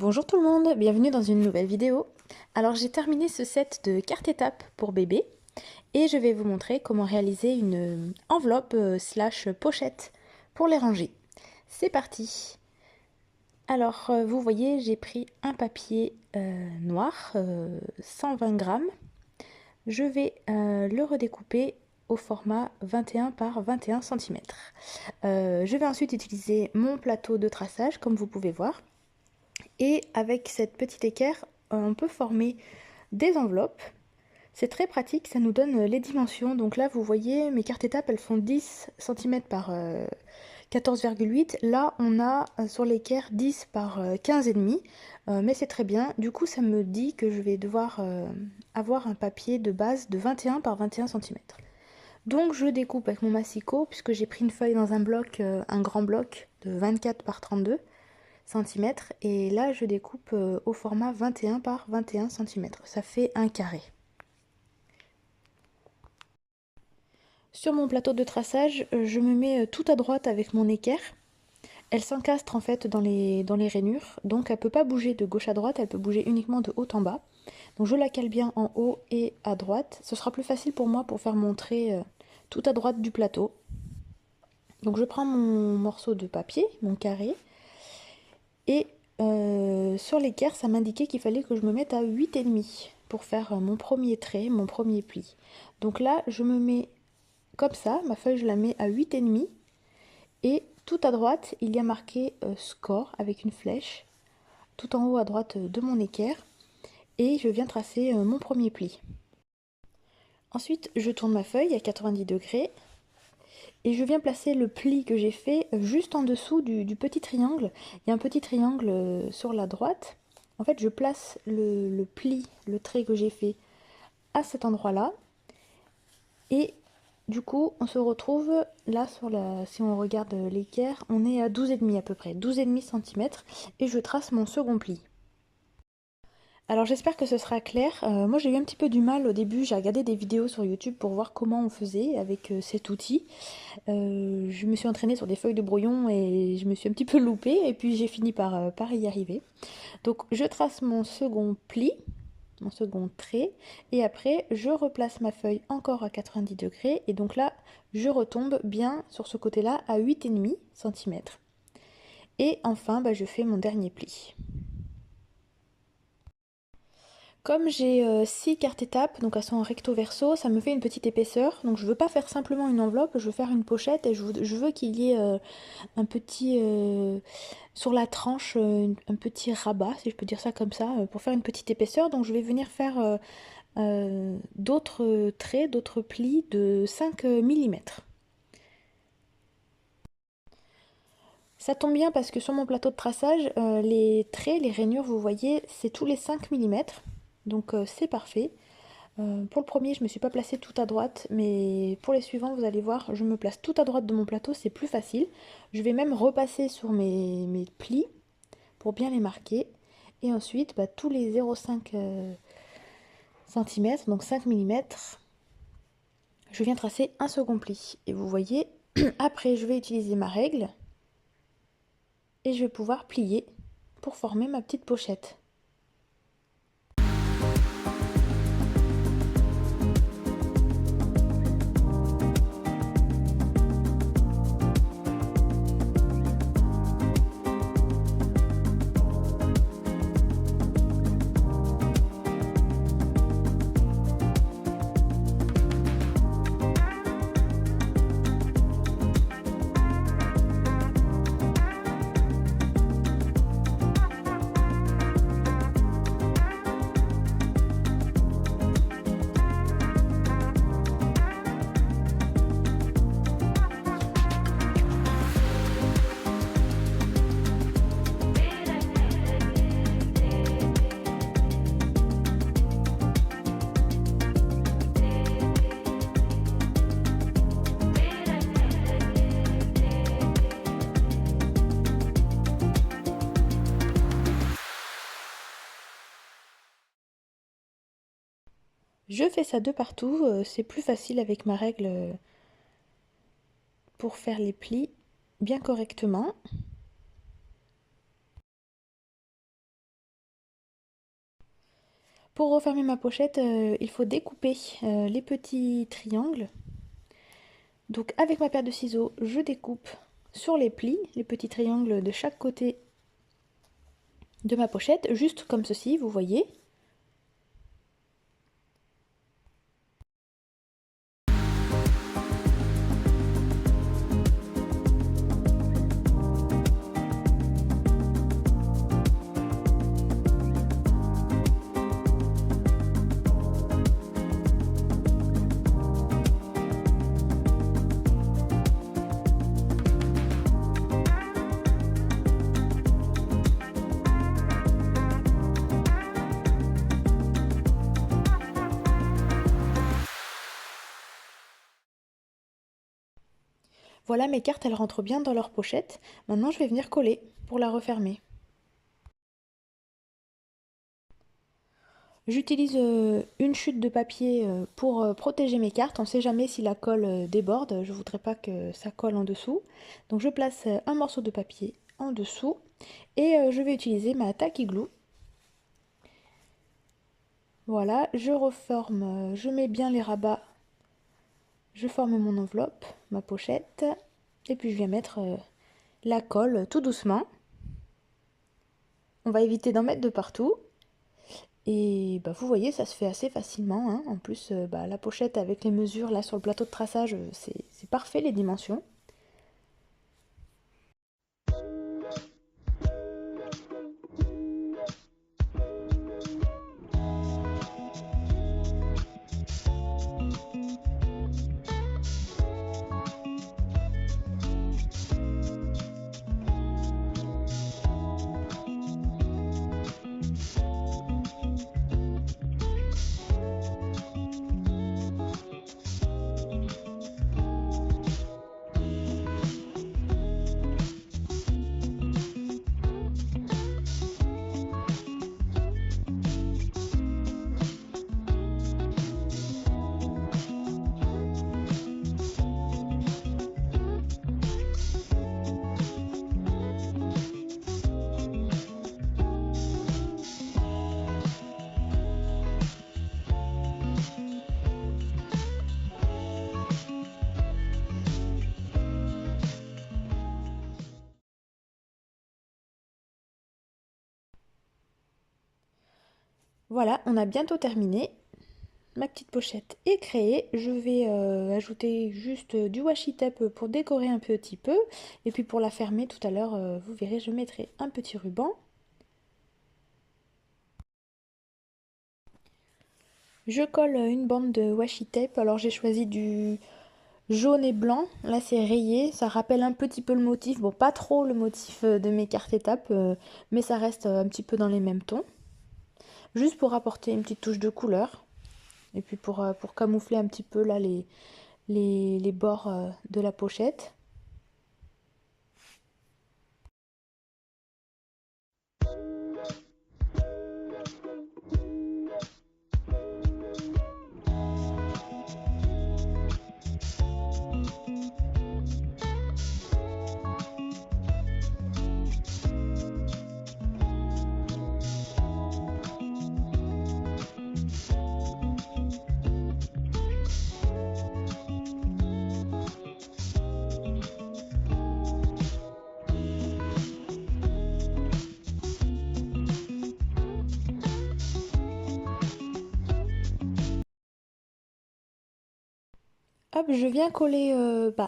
Bonjour tout le monde, bienvenue dans une nouvelle vidéo. Alors j'ai terminé ce set de cartes étapes pour bébé et je vais vous montrer comment réaliser une enveloppe slash pochette pour les ranger. C'est parti. Alors vous voyez, j'ai pris un papier noir, 120 grammes. Je vais le redécouper au format 21 par 21 cm. Je vais ensuite utiliser mon plateau de traçage comme vous pouvez voir. Et avec cette petite équerre, on peut former des enveloppes. C'est très pratique, ça nous donne les dimensions. Donc là, vous voyez, mes cartes étapes, elles font 10 cm par 14,8. Là, on a sur l'équerre 10 par 15,5. Mais c'est très bien. Du coup, ça me dit que je vais devoir avoir un papier de base de 21 par 21 cm. Donc je découpe avec mon massicot, puisque j'ai pris une feuille dans un bloc, un grand bloc de 24 par 32 cm. Et là, je découpe au format 21 par 21 cm. Ça fait un carré. Sur mon plateau de traçage, je me mets tout à droite avec mon équerre. Elle s'encastre en fait dans les rainures, donc elle ne peut pas bouger de gauche à droite, elle peut bouger uniquement de haut en bas. Donc je la cale bien en haut et à droite. Ce sera plus facile pour moi pour faire mon trait tout à droite du plateau. Donc je prends mon morceau de papier, mon carré, et sur l'équerre, ça m'indiquait qu'il fallait que je me mette à 8,5 pour faire mon premier trait, mon premier pli. Donc là, je me mets comme ça, ma feuille, je la mets à 8,5. Et tout à droite, il y a marqué score avec une flèche, tout en haut à droite de mon équerre. Et je viens tracer mon premier pli. Ensuite, je tourne ma feuille à 90 degrés. Et je viens placer le pli que j'ai fait juste en dessous du petit triangle. Il y a un petit triangle sur la droite. En fait, je place le pli, le trait que j'ai fait à cet endroit-là. Et du coup, on se retrouve là sur la... Si on regarde l'équerre, on est à 12,5 à peu près, 12,5 cm. Et je trace mon second pli. Alors j'espère que ce sera clair. Moi j'ai eu un petit peu du mal au début, j'ai regardé des vidéos sur YouTube pour voir comment on faisait avec cet outil. Je me suis entraînée sur des feuilles de brouillon et je me suis un petit peu loupée et puis j'ai fini par y arriver. Donc je trace mon second pli, mon second trait et après je replace ma feuille encore à 90 degrés et donc là je retombe bien sur ce côté-là à 8,5 cm. Et enfin je fais mon dernier pli. Comme j'ai 6 cartes étapes, donc elles sont en recto verso, ça me fait une petite épaisseur. Donc je veux pas faire simplement une enveloppe, je veux faire une pochette et je veux qu'il y ait un petit, sur la tranche, un petit rabat, si je peux dire ça comme ça, pour faire une petite épaisseur. Donc je vais venir faire d'autres traits, d'autres plis de 5 mm. Ça tombe bien parce que sur mon plateau de traçage, les traits, les rainures, vous voyez, c'est tous les 5 mm. Donc c'est parfait. Pour le premier, je ne me suis pas placée tout à droite, mais pour les suivants, vous allez voir, je me place tout à droite de mon plateau, c'est plus facile. Je vais même repasser sur mes plis pour bien les marquer. Et ensuite, tous les 0,5 cm, donc 5 mm, je viens tracer un second pli. Et vous voyez, après, je vais utiliser ma règle et je vais pouvoir plier pour former ma petite pochette. Je fais ça de partout, c'est plus facile avec ma règle pour faire les plis bien correctement. Pour refermer ma pochette, il faut découper les petits triangles. Donc avec ma paire de ciseaux, je découpe sur les plis les petits triangles de chaque côté de ma pochette, juste comme ceci, vous voyez. Voilà, mes cartes, elles rentrent bien dans leur pochette. Maintenant, je vais venir coller pour la refermer. J'utilise une chute de papier pour protéger mes cartes. On ne sait jamais si la colle déborde. Je ne voudrais pas que ça colle en dessous. Donc je place un morceau de papier en dessous et je vais utiliser ma tacky glue. Voilà, je reforme, je mets bien les rabats. Je forme mon enveloppe, ma pochette. Et puis je viens mettre la colle tout doucement. On va éviter d'en mettre de partout. Et bah, vous voyez, ça se fait assez facilement, hein. En plus, bah, la pochette avec les mesures là sur le plateau de traçage, c'est parfait les dimensions. Voilà, on a bientôt terminé. Ma petite pochette est créée. Je vais ajouter juste du washi tape pour décorer un petit peu. Et puis pour la fermer tout à l'heure, vous verrez, je mettrai un petit ruban. Je colle une bande de washi tape. Alors j'ai choisi du jaune et blanc. Là c'est rayé. Ça rappelle un petit peu le motif. Bon, pas trop le motif de mes cartes étapes, mais ça reste un petit peu dans les mêmes tons. Juste pour apporter une petite touche de couleur. Et puis pour camoufler un petit peu là les bords de la pochette. Hop, je viens coller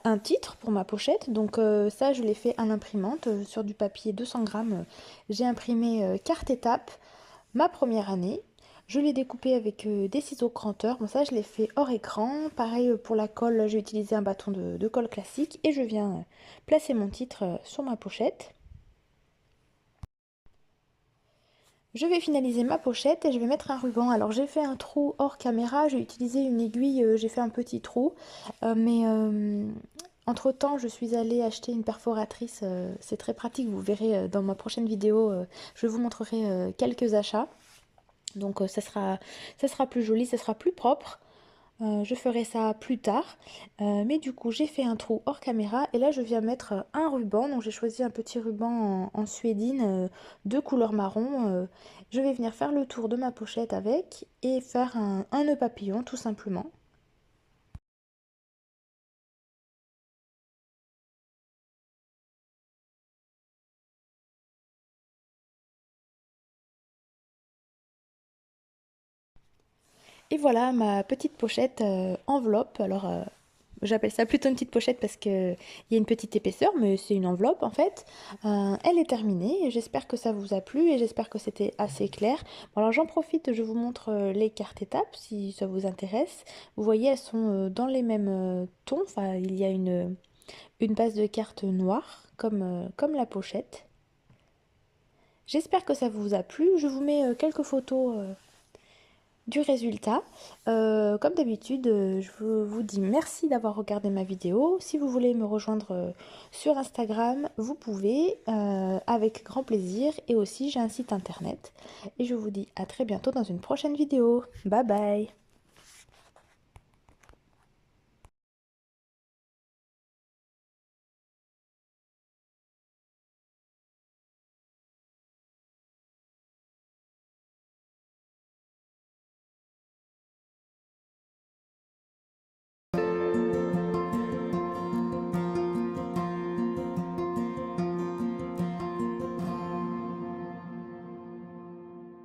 un titre pour ma pochette. Donc ça, je l'ai fait à l'imprimante sur du papier 200 grammes. J'ai imprimé carte étape, ma première année. Je l'ai découpé avec des ciseaux cranteurs. Bon, ça, je l'ai fait hors écran. Pareil pour la colle, j'ai utilisé un bâton de colle classique. Et je viens placer mon titre sur ma pochette. Je vais finaliser ma pochette et je vais mettre un ruban. Alors j'ai fait un trou hors caméra, j'ai utilisé une aiguille, j'ai fait un petit trou. Mais entre-temps, je suis allée acheter une perforatrice. C'est très pratique, vous verrez dans ma prochaine vidéo, je vous montrerai quelques achats. Donc ça sera plus joli, ça sera plus propre. Je ferai ça plus tard, mais du coup j'ai fait un trou hors caméra et là je viens mettre un ruban. Donc j'ai choisi un petit ruban en suédine de couleur marron. Je vais venir faire le tour de ma pochette avec et faire un nœud papillon tout simplement. Et voilà ma petite pochette enveloppe. Alors j'appelle ça plutôt une petite pochette parce qu'il y a une petite épaisseur, mais c'est une enveloppe en fait. Elle est terminée. J'espère que ça vous a plu et j'espère que c'était assez clair. Bon, alors j'en profite, je vous montre les cartes étapes si ça vous intéresse. Vous voyez, elles sont dans les mêmes tons. Enfin, il y a une base de cartes noire comme la pochette. J'espère que ça vous a plu. Je vous mets quelques photos du résultat. Comme d'habitude, je vous dis merci d'avoir regardé ma vidéo. Si vous voulez me rejoindre sur Instagram, vous pouvez avec grand plaisir. Et aussi, j'ai un site internet. Et je vous dis à très bientôt dans une prochaine vidéo. Bye bye!